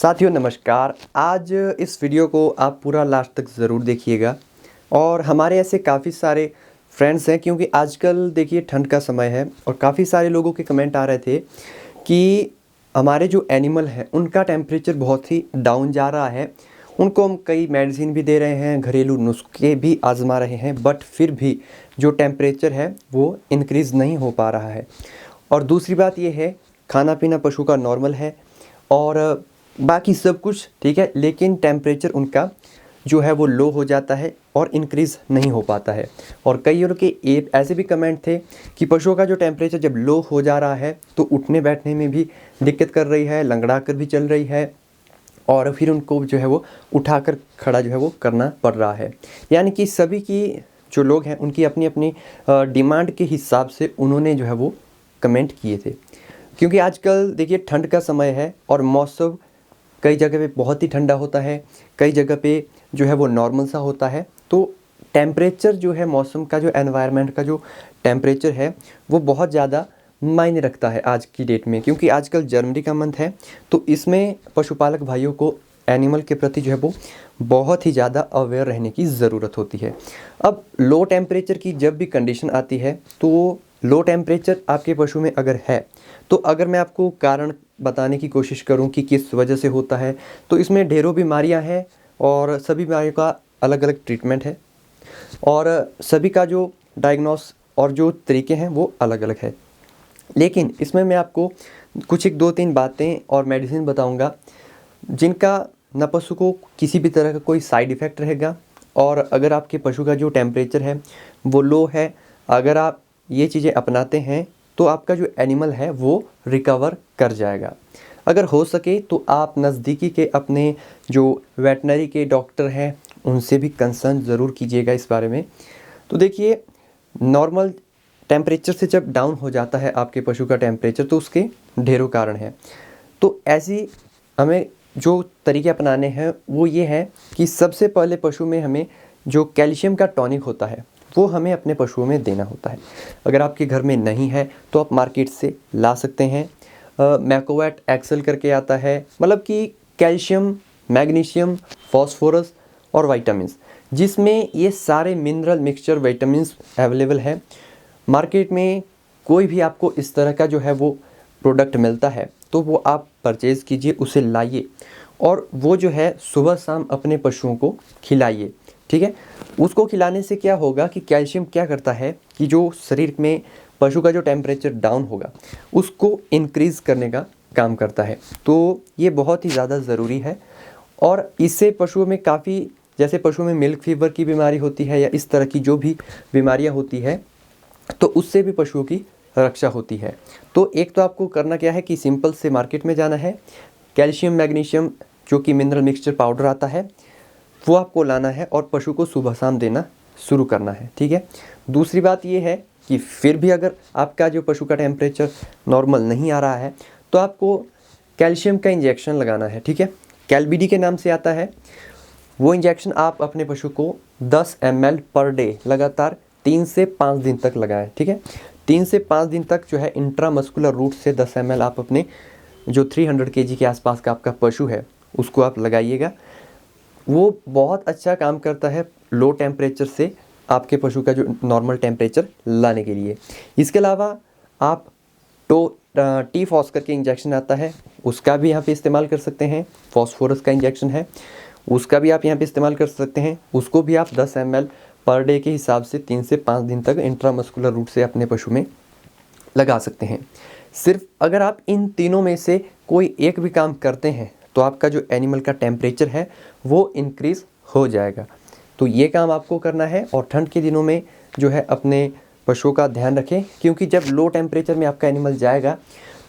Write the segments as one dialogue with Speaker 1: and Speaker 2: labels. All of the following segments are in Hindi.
Speaker 1: साथियों नमस्कार। आज इस वीडियो को आप पूरा लास्ट तक ज़रूर देखिएगा। और हमारे ऐसे काफ़ी सारे फ्रेंड्स हैं, क्योंकि आजकल देखिए ठंड का समय है और काफ़ी सारे लोगों के कमेंट आ रहे थे कि हमारे जो एनिमल हैं उनका टेम्परेचर बहुत ही डाउन जा रहा है। उनको हम कई मेडिसिन भी दे रहे हैं, घरेलू नुस्खे भी आजमा रहे हैं, बट फिर भी जो टेम्परेचर है वो इंक्रीज़ नहीं हो पा रहा है। और दूसरी बात ये है, खाना पीना पशु का नॉर्मल है और बाकी सब कुछ ठीक है, लेकिन टेम्परेचर उनका जो है वो लो हो जाता है और इंक्रीज़ नहीं हो पाता है। और कई और के ऐसे भी कमेंट थे कि पशुओं का जो टेम्परेचर जब लो हो जा रहा है तो उठने बैठने में भी दिक्कत कर रही है, लंगड़ा कर भी चल रही है और फिर उनको जो है वो उठाकर खड़ा जो है वो करना पड़ रहा है। यानी कि सभी की जो लोग हैं उनकी अपनी अपनी डिमांड के हिसाब से उन्होंने जो है वो कमेंट किए थे। क्योंकि आजकल देखिए ठंड का समय है और मौसम कई जगह पे बहुत ही ठंडा होता है, कई जगह पे जो है वो नॉर्मल सा होता है। तो टेम्परेचर जो है, मौसम का जो एनवायरनमेंट का जो टेम्परेचर है वो बहुत ज़्यादा मायने रखता है आज की डेट में। क्योंकि आजकल जनवरी का मंथ है, तो इसमें पशुपालक भाइयों को एनिमल के प्रति जो है वो बहुत ही ज़्यादा अवेयर रहने की ज़रूरत होती है। अब लो टेम्परेचर की जब भी कंडीशन आती है, तो लो टेम्परेचर आपके पशु में अगर है, तो अगर मैं आपको कारण बताने की कोशिश करूं कि किस वजह से होता है, तो इसमें ढेरों बीमारियां हैं और सभी बीमारियों का अलग अलग ट्रीटमेंट है और सभी का जो डायग्नोस और जो तरीके हैं वो अलग अलग है। लेकिन इसमें मैं आपको कुछ एक 2-3 बातें और मेडिसिन बताऊंगा जिनका न पशु को किसी भी तरह का कोई साइड इफ़ेक्ट रहेगा। और अगर आपके पशु का जो टेम्परेचर है वो लो है, अगर आप ये चीज़ें अपनाते हैं तो आपका जो एनिमल है वो रिकवर कर जाएगा। अगर हो सके तो आप नज़दीकी के अपने जो वेटनरी के डॉक्टर हैं उनसे भी कंसर्न ज़रूर कीजिएगा इस बारे में। तो देखिए, नॉर्मल टेम्परेचर से जब डाउन हो जाता है आपके पशु का टेम्परेचर तो उसके ढेरों कारण हैं। तो ऐसी हमें जो तरीके अपनाने हैं वो ये है कि सबसे पहले पशु में हमें जो कैल्शियम का टॉनिक होता है वो हमें अपने पशुओं में देना होता है। अगर आपके घर में नहीं है तो आप मार्केट से ला सकते हैं। मैकोवेट एक्सेल करके आता है, मतलब कि कैल्शियम, मैग्नीशियम, फॉस्फोरस और विटामिन्स, जिसमें ये सारे मिनरल मिक्सचर विटामिन्स अवेलेबल है। मार्केट में कोई भी आपको इस तरह का जो है वो प्रोडक्ट मिलता है तो वो आप परचेज़ कीजिए, उसे लाइए और वो जो है सुबह शाम अपने पशुओं को खिलाइए। ठीक है, उसको खिलाने से क्या होगा कि कैल्शियम क्या करता है कि जो शरीर में पशु का जो टेम्परेचर डाउन होगा उसको इंक्रीज़ करने का काम करता है। तो ये बहुत ही ज़्यादा ज़रूरी है और इससे पशुओं में काफ़ी, जैसे पशुओं में मिल्क फीवर की बीमारी होती है या इस तरह की जो भी बीमारियां होती है, तो उससे भी पशुओं की रक्षा होती है। तो एक तो आपको करना क्या है कि सिंपल से मार्केट में जाना है, कैल्शियम मैग्नीशियम जो कि मिनरल मिक्सचर पाउडर आता है वो आपको लाना है और पशु को सुबह शाम देना शुरू करना है। ठीक है, दूसरी बात ये है कि फिर भी अगर आपका जो पशु का टेम्परेचर नॉर्मल नहीं आ रहा है तो आपको कैल्शियम का इंजेक्शन लगाना है। ठीक है, कैलबीडी के नाम से आता है। वो इंजेक्शन आप अपने पशु को 10 ml पर डे लगातार 3 से 5 दिन तक लगाएं। ठीक है, 3 से 5 दिन तक जो है इंट्रामस्कुलर रूट से 10 ml आप अपने जो 300 kg के आसपास का आपका पशु है उसको आप लगाइएगा। वो बहुत अच्छा काम करता है लो टेम्परेचर से आपके पशु का जो नॉर्मल टेम्परेचर लाने के लिए। इसके अलावा आप टी फॉस्फर के इंजेक्शन आता है, उसका भी यहाँ पे इस्तेमाल कर सकते हैं। फॉस्फोरस का इंजेक्शन है, उसका भी आप यहाँ पे इस्तेमाल कर सकते हैं। उसको भी आप 10 ml पर डे के हिसाब से 3 से 5 दिन तक इंट्रामस्कुलर रूट से अपने पशु में लगा सकते हैं। सिर्फ अगर आप इन तीनों में से कोई एक भी काम करते हैं तो आपका जो एनिमल का टेम्परेचर है वो इंक्रीज़ हो जाएगा। तो ये काम आपको करना है और ठंड के दिनों में जो है अपने पशुओं का ध्यान रखें, क्योंकि जब लो टेम्परेचर में आपका एनिमल जाएगा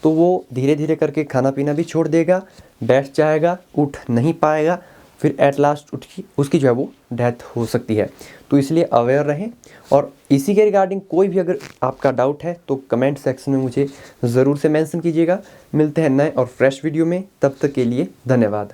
Speaker 1: तो वो धीरे धीरे करके खाना पीना भी छोड़ देगा, बैठ जाएगा, उठ नहीं पाएगा, फिर एट लास्ट उसकी जो है वो डेथ हो सकती है। तो इसलिए अवेयर रहें। और इसी के रिगार्डिंग कोई भी अगर आपका डाउट है तो कमेंट सेक्शन में मुझे ज़रूर से मेंशन कीजिएगा। मिलते हैं नए और फ्रेश वीडियो में, तब तक के लिए धन्यवाद।